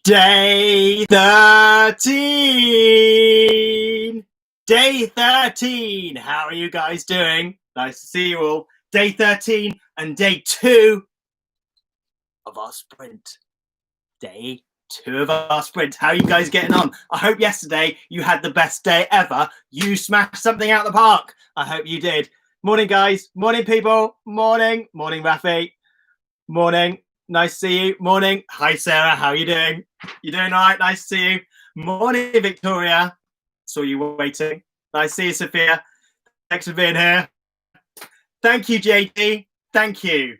Day 13! Day 13! How are you guys doing? Nice to see you all. Day 13 and day 2 of our sprint. Day 2 of our sprint. How are you guys getting on? I hope yesterday you had the best day ever. You smashed something out of the park. I hope you did. Morning, guys. Morning, people. Morning. Morning, Rafi. Morning. Nice to see you. Morning. Hi, Sarah. How are you doing? You doing all right? Nice to see you. Morning, Victoria. Saw you waiting. Nice to see you, Sophia. Thanks for being here. Thank you, JD. Thank you.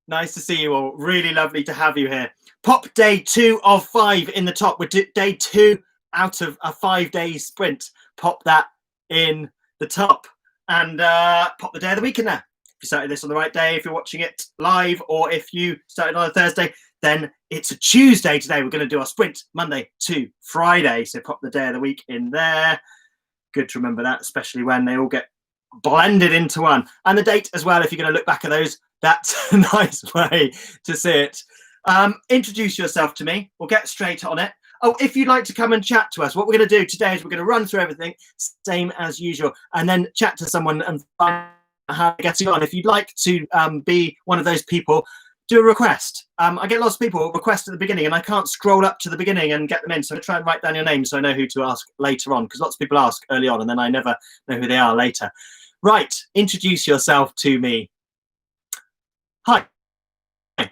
Nice to see you all. Really lovely to have you here. Pop day 2 of 5 in the top. We're day 2 out of a 5-day sprint. Pop that in the top and pop the day of the week in there. If you started this on the right day, if you're watching it live, or if you started on a Thursday, then it's a Tuesday today. We're going to do our sprint Monday to Friday. So pop the day of the week in there. Good to remember that, especially when they all get blended into one. And the date as well, if you're going to look back at those, that's a nice way to see it. Introduce yourself to me. We'll get straight on it. Oh, if you'd like to come and chat to us, what we're going to do today is we're going to run through everything, same as usual, and then chat to someone and find how to get on. If you'd like to be one of those people, do a request. I get lots of people request at the beginning and I can't scroll up to the beginning and get them in. So I try and write down your name so I know who to ask later on, because lots of people ask early on and then I never know who they are later. Right, introduce yourself to me. Hi,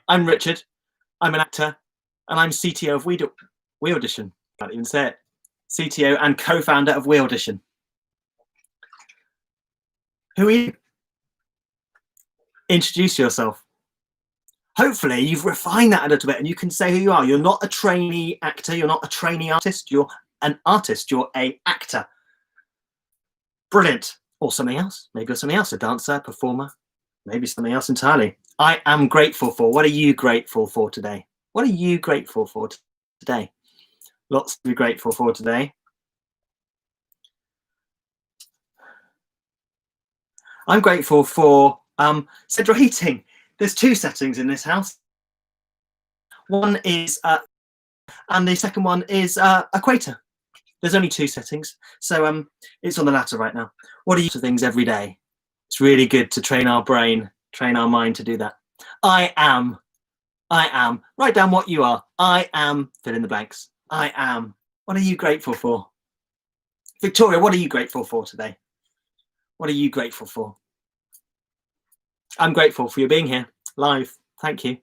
I'm Richard. I'm an actor and I'm CTO of We Audition. Can't even say it. CTO and co-founder of We Audition. Who are you? Introduce yourself. Hopefully you've refined that a little bit and you can say who you are. You're not a trainee actor. You're not a trainee artist. You're an artist. You're an actor. Brilliant. Or something else. Maybe you're something else. A dancer, performer. Maybe something else entirely. I am grateful for. What are you grateful for today? What are you grateful for today? Lots to be grateful for today. I'm grateful for central heating. There's 2 settings in this house. One is, and the second one is equator. There's only 2 settings. So it's on the latter right now. What are you to things every day? It's really good to train our brain, train our mind to do that. I am. Write down what you are. I am, fill in the blanks. I am. What are you grateful for? Victoria, what are you grateful for today? What are you grateful for? I'm grateful for you being here live. Thank you.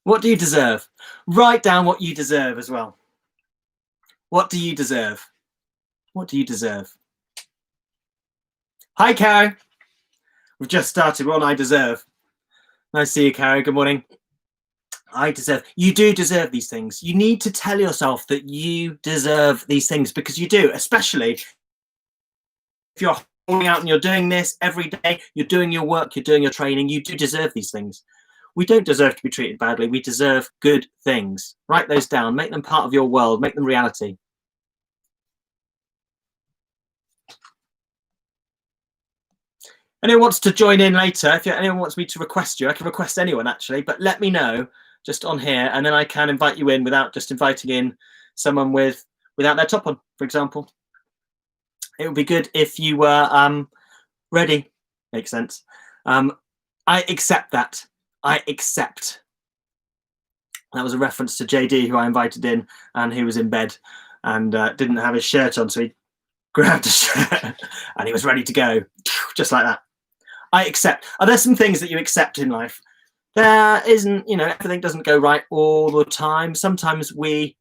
What do you deserve? Write down what you deserve as well. What do you deserve? What do you deserve? Hi, Caro. We've just started. We're on I deserve. Nice to see you, Caro. Good morning. I deserve. You do deserve these things. You need to tell yourself that you deserve these things, because you do, especially if you're holding out and you're doing this every day, you're doing your work, you're doing your training, you do deserve these things. We don't deserve to be treated badly. We deserve good things. Write those down. Make them part of your world. Make them reality. Anyone wants to join in later? If anyone wants me to request you, I can request anyone actually, but let me know just on here, and then I can invite you in without just inviting in someone without their top on, for example. It would be good if you were ready. Makes sense. I accept that. I accept. That was a reference to JD, who I invited in and who was in bed and didn't have his shirt on, so he grabbed a shirt and he was ready to go, just like that. I accept. Are there some things that you accept in life? There isn't, everything doesn't go right all the time. Sometimes we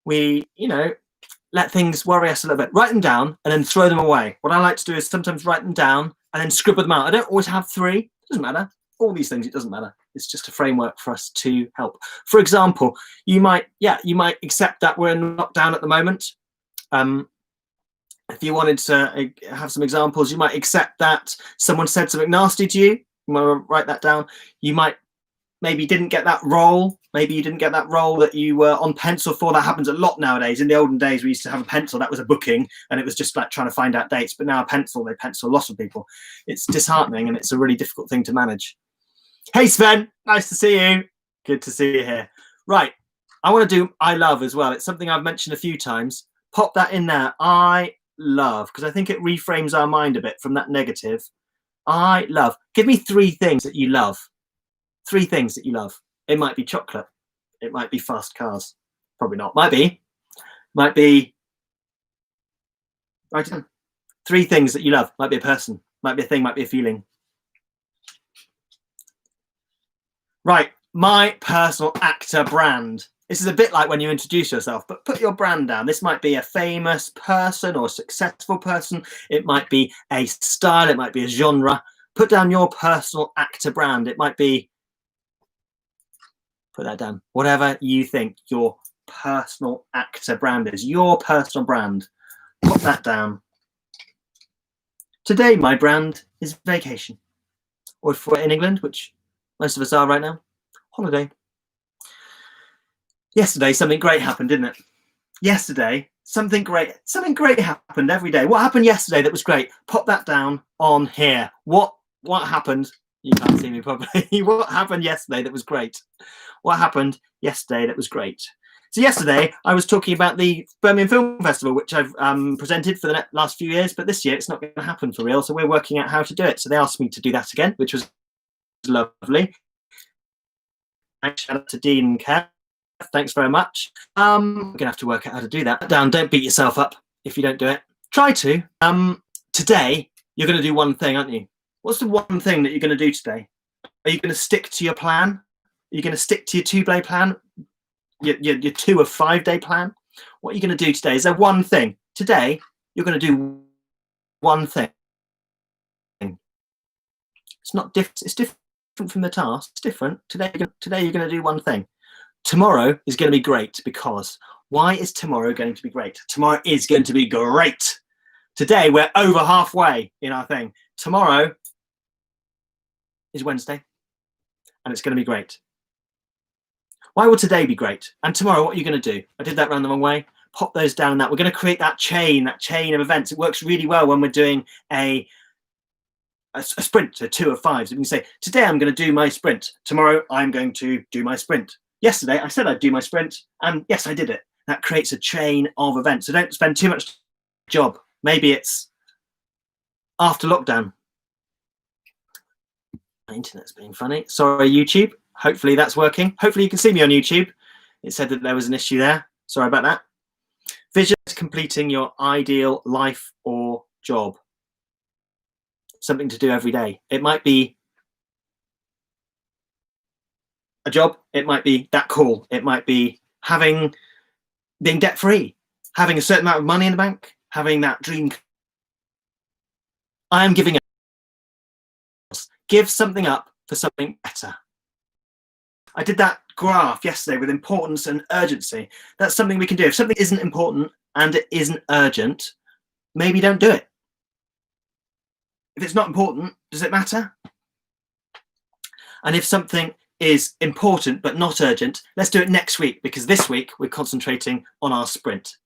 let things worry us a little bit. Write them down and then throw them away. What I like to do is sometimes write them down and then scribble them out. I don't always have 3. It doesn't matter. All these things, it doesn't matter. It's just a framework for us to help. For example, you might accept that we're in lockdown at the moment. If you wanted to have some examples, you might accept that someone said something nasty to you. You might write that down. You might maybe didn't get that role Maybe you didn't get that role that you were on pencil for. That happens a lot nowadays. In the olden days, we used to have a pencil. That was a booking, and it was just like trying to find out dates. But now a pencil, they pencil lots of people. It's disheartening, and it's a really difficult thing to manage. Hey, Sven. Nice to see you. Good to see you here. Right. I want to do I love as well. It's something I've mentioned a few times. Pop that in there. I love, because I think it reframes our mind a bit from that negative. I love. Give me 3 things that you love. 3 things that you love. It might be chocolate. It might be fast cars. Probably not. Might be. Might be. Write it down. 3 things that you love. Might be a person. Might be a thing. Might be a feeling. Right. My personal actor brand. This is a bit like when you introduce yourself, but put your brand down. This might be a famous person or a successful person. It might be a style. It might be a genre. Put down your personal actor brand. It might be. Put that down. Whatever you think your personal actor brand is, your personal brand. Put that down. Today, my brand is vacation. Or if we're in England, which most of us are right now, holiday. Yesterday, something great happened, didn't it? Yesterday, something great happened every day. What happened yesterday that was great? Pop that down on here. What happened? You can't see me properly. What happened yesterday that was great? What happened yesterday that was great? So yesterday I was talking about the Birmingham Film Festival, which I've presented for the last few years, but this year it's not going to happen for real. So we're working out how to do it. So they asked me to do that again, which was lovely. Shout out to Dean and Kev. Thanks very much. We're going to have to work out how to do that. Down, don't beat yourself up if you don't do it. Try to. Today you're going to do one thing, aren't you? What's the one thing that you're going to do today? Are you going to stick to your plan? Are you going to stick to your 2-day plan? Your 2 or 5 day plan? What are you going to do today? Is there one thing? Today, you're going to do one thing. It's not different. It's different from the task. It's different. Today you're going to do one thing. Tomorrow is going to be great because why is tomorrow going to be great? Tomorrow is going to be great. Today, we're over halfway in our thing. Tomorrow is Wednesday, and it's going to be great. Why will today be great? And tomorrow, what are you going to do? I did that round the wrong way. Pop those down. That we're going to create that chain of events. It works really well when we're doing a sprint, so 2 or 5. So we can say, today I'm going to do my sprint. Tomorrow I'm going to do my sprint. Yesterday I said I'd do my sprint, and yes, I did it. That creates a chain of events. So don't spend too much job. Maybe it's after lockdown. My internet's being funny. Sorry, YouTube. Hopefully that's working. Hopefully you can see me on YouTube. It said that there was an issue there. Sorry about that. Vision is completing your ideal life or job. Something to do every day. It might be a job. It might be that call. It might be being debt free, having a certain amount of money in the bank, having that dream. I am giving up. Give something up for something better. I did that graph yesterday with importance and urgency. That's something we can do. If something isn't important and it isn't urgent, maybe don't do it. If it's not important, does it matter? And if something is important but not urgent, let's do it next week, because this week we're concentrating on our sprint.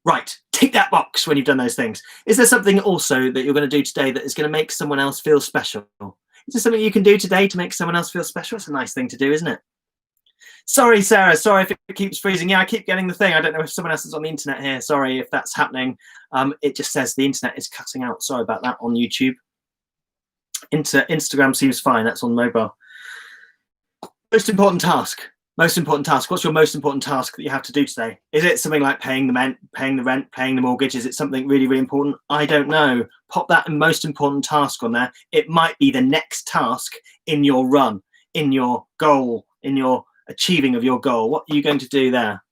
Right, tick that box when you've done those things. Is there something also that you're going to do today that is going to make someone else feel special? Is there something you can do today to make someone else feel special? It's a nice thing to do, isn't it? Sorry, Sarah. Sorry if it keeps freezing. Yeah, I keep getting the thing. I don't know if someone else is on the internet here. Sorry if that's happening. It just says the internet is cutting out. Sorry about that on YouTube. Instagram seems fine. That's on mobile. Most important task. Most important task. What's your most important task that you have to do today? Is it something like paying the rent, paying the mortgage? Is it something really, really important? I don't know. Pop that most important task on there. It might be the next task in your run, in your goal, in your achieving of your goal. What are you going to do there?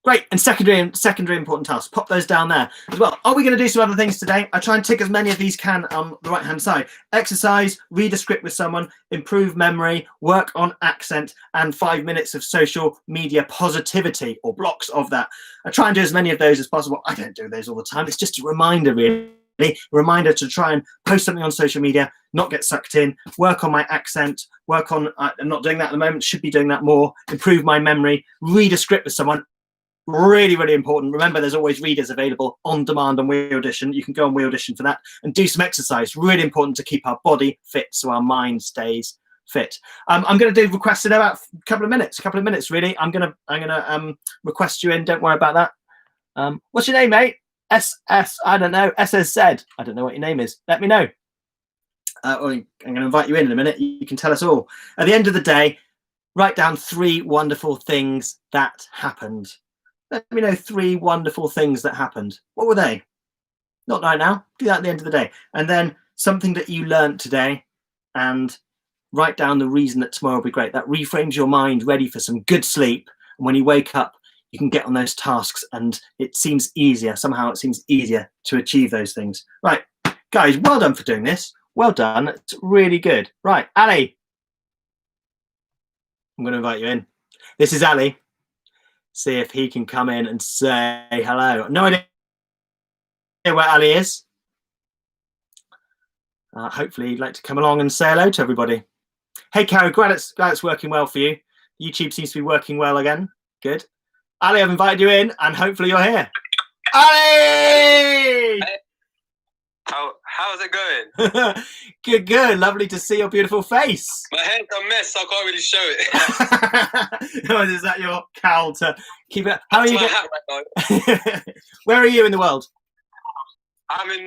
Great. And secondary important tasks. Pop those down there as well. Are we going to do some other things today? I try and tick as many of these can on the right-hand side. Exercise, read a script with someone, improve memory, work on accent, and 5 minutes of social media positivity, or blocks of that. I try and do as many of those as possible. I don't do those all the time. It's just a reminder, really. A reminder to try and post something on social media, not get sucked in, work on my accent, work on, I'm not doing that at the moment, should be doing that more, improve my memory, read a script with someone. Really, really important. Remember, there's always readers available on demand on We Audition. You can go on We Audition for that, and do some exercise. Really important to keep our body fit so our mind stays fit. I'm going to do requests in about a couple of minutes. Really, I'm gonna request you in. Don't worry about that. What's your name, mate? I don't know. SSZ. I don't know what your name is. Let me know. I'm going to invite you in a minute. You can tell us all. At the end of the day, write down 3 wonderful things that happened. Let me know 3 wonderful things that happened. What were they? Not right now. Do that at the end of the day. And then something that you learned today, and write down the reason that tomorrow will be great. That reframes your mind ready for some good sleep. And when you wake up, you can get on those tasks, and it seems easier. Somehow it seems easier to achieve those things. Right, guys, well done for doing this. Well done. It's really good. Right, Ali. I'm going to invite you in. This is Ali. See if he can come in and say hello. No idea where Ali is. Hopefully he'd like to come along and say hello to everybody. Hey, Carol, glad it's working well for you. YouTube seems to be working well again. Good. Ali, I've invited you in, and hopefully you're here. Ali! How's it going? Good. Lovely to see your beautiful face. My hair's a mess, so I can't really show it. No, is that your cowl to keep it? How are you? My hat right now. Where are you in the world? I'm in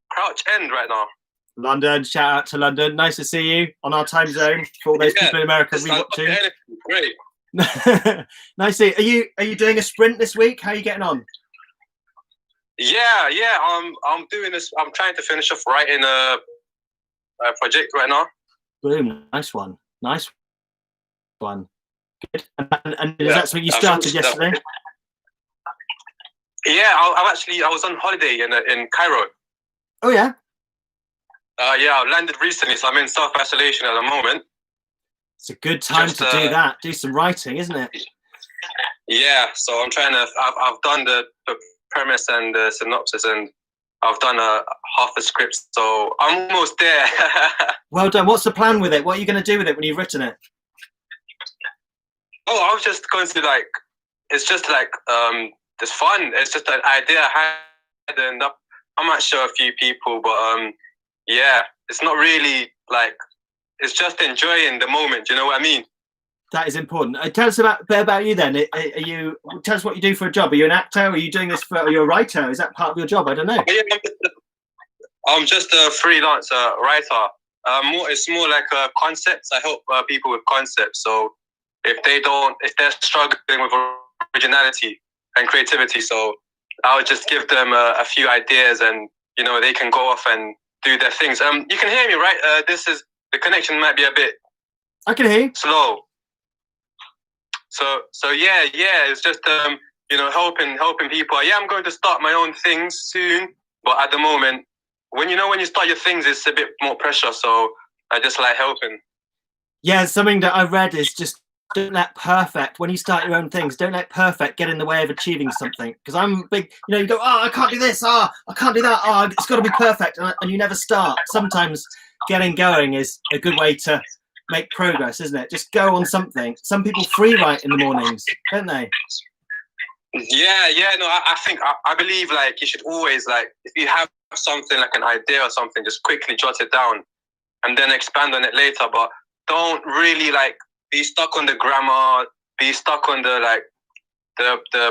Crouch End right now. London. Shout out to London. Nice to see you on our time zone for all those people in America we got to. Great. Nice to see you. Are you doing a sprint this week? How are you getting on? Yeah. I'm doing this. I'm trying to finish off writing a project right now. Boom! Nice one. Good. And is that something you started yesterday? Yeah, I was on holiday in Cairo. Oh yeah. Yeah, I landed recently, so I'm in self-isolation at the moment. It's a good time to do that. Do some writing, isn't it? Yeah, so I'm trying to. I've done the premise and the synopsis, and I've done half a script, so I'm almost there. Well done. What's the plan with it? What are you going to do with it when you've written it? Oh, I was just going to it's just it's fun. It's just an idea I had, and I might show a few people, but yeah, it's not really it's just enjoying the moment. Do you know what I mean? That is important. Tell us a bit about you then. Tell us what you do for a job. Are you an actor? Are you doing this are you a writer? Is that part of your job? I don't know. I'm just a freelance writer. It's more like concepts. I help people with concepts. So if they're struggling with originality and creativity, so I would just give them a few ideas, and they can go off and do their things. You can hear me, right? The connection might be a bit. I can hear you. Slow. So yeah, it's just helping people. Yeah, I'm going to start my own things soon, but at the moment, when you start your things, it's a bit more pressure. So I just like helping. Yeah, something that I read is just don't let perfect, when you start your own things, don't let perfect get in the way of achieving something. Because I'm big, you go, oh, I can't do this, I can't do that, it's got to be perfect, and you never start. Sometimes getting going is a good way to make progress, isn't it? Just go on something. Some people free write in the mornings, don't they? Yeah. No, I believe you should always if you have something like an idea or something, just quickly jot it down and then expand on it later. But don't really be stuck on the grammar, be stuck on the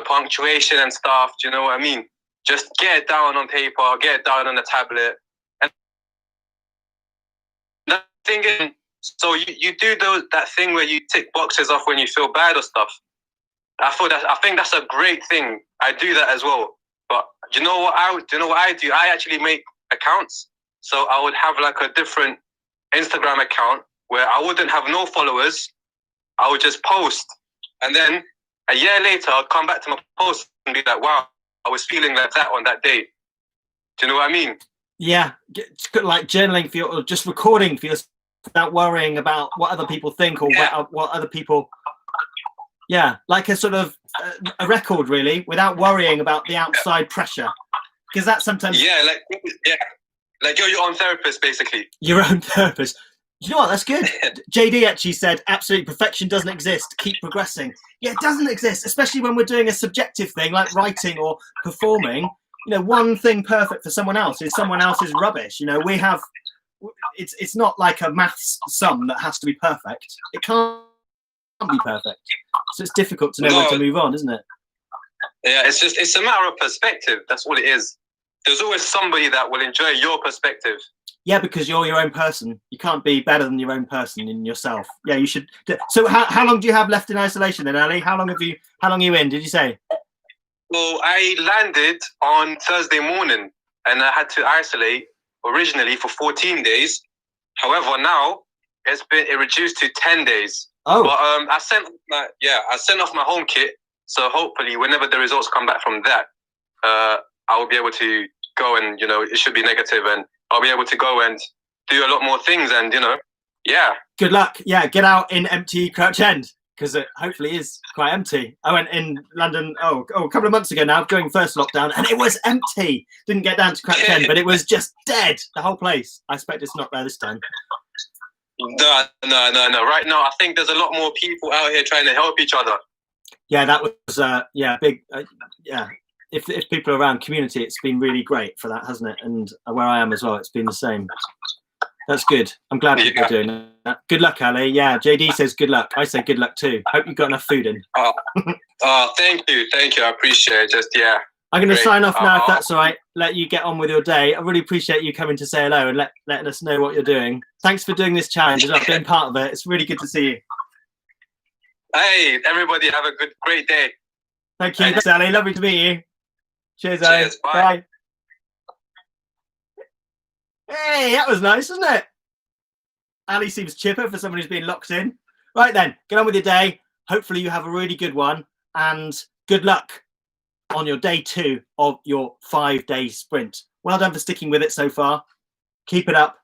punctuation and stuff. Do you know what I mean? Just get it down on paper, get it down on a tablet. And the thing is, so you do that thing where you tick boxes off when you feel bad or stuff. I think that's a great thing. I do that as well. But do you know what I do? I actually make accounts. So I would have a different Instagram account where I wouldn't have no followers. I would just post, and then a year later, I'll come back to my post and be like, wow, I was feeling like that on that day. Do you know what I mean? Yeah, like journaling for or just recording for yourself without worrying about what other people think or what other people. Yeah, like a sort of a record, really, without worrying about the outside pressure, because that sometimes. Yeah, like you're your own therapist, basically. Your own therapist. You know what? That's good. JD actually said, absolutely, perfection doesn't exist. Keep progressing. Yeah, it doesn't exist, especially when we're doing a subjective thing like writing or performing. You know, one thing perfect for someone else is someone else's rubbish. You know, we have. It's not like a maths sum that has to be perfect. It can't be perfect. So it's difficult to know when to move on, isn't it? Yeah, it's a matter of perspective. That's all it is. There's always somebody that will enjoy your perspective. Yeah, because you're your own person. You can't be better than your own person in yourself. Yeah, you should. So how long do you have left in isolation then, Ali? How long are you in, did you say? Well, I landed on Thursday morning and I had to isolate originally for 14 days. However, now it reduced to 10 days. Oh. But I sent off my home kit. So hopefully whenever the results come back from that, I will be able to go and, you know, it should be negative and I'll be able to go and do a lot more things and, you know, yeah. Good luck. Yeah, get out in empty Crouch End because it hopefully is quite empty. I went in London, a couple of months ago now during first lockdown and it was empty. Didn't get down to Crouch End, but it was just dead, the whole place. I expect it's not there this time. No. Right now, I think there's a lot more people out here trying to help each other. Yeah, that was big. If people are around community, it's been really great for that, hasn't it? And where I am as well, it's been the same. That's good. I'm glad people are doing that. Good luck, Ali. Yeah, JD says good luck. I say good luck too. Hope you've got enough food in. Thank you. I appreciate it. I'm going to sign off now, if that's all right. Let you get on with your day. I really appreciate you coming to say hello and letting us know what you're doing. Thanks for doing this challenge and being part of it. It's really good to see you. Hey, everybody, have a great day. Thank you, Ali. Lovely to meet you. Cheers, Ali. Bye. Hey, that was nice, wasn't it? Ali seems chipper for someone who's been locked in. Right then, get on with your day. Hopefully you have a really good one and good luck on your day 2 of your 5-day sprint. Well done for sticking with it so far. Keep it up.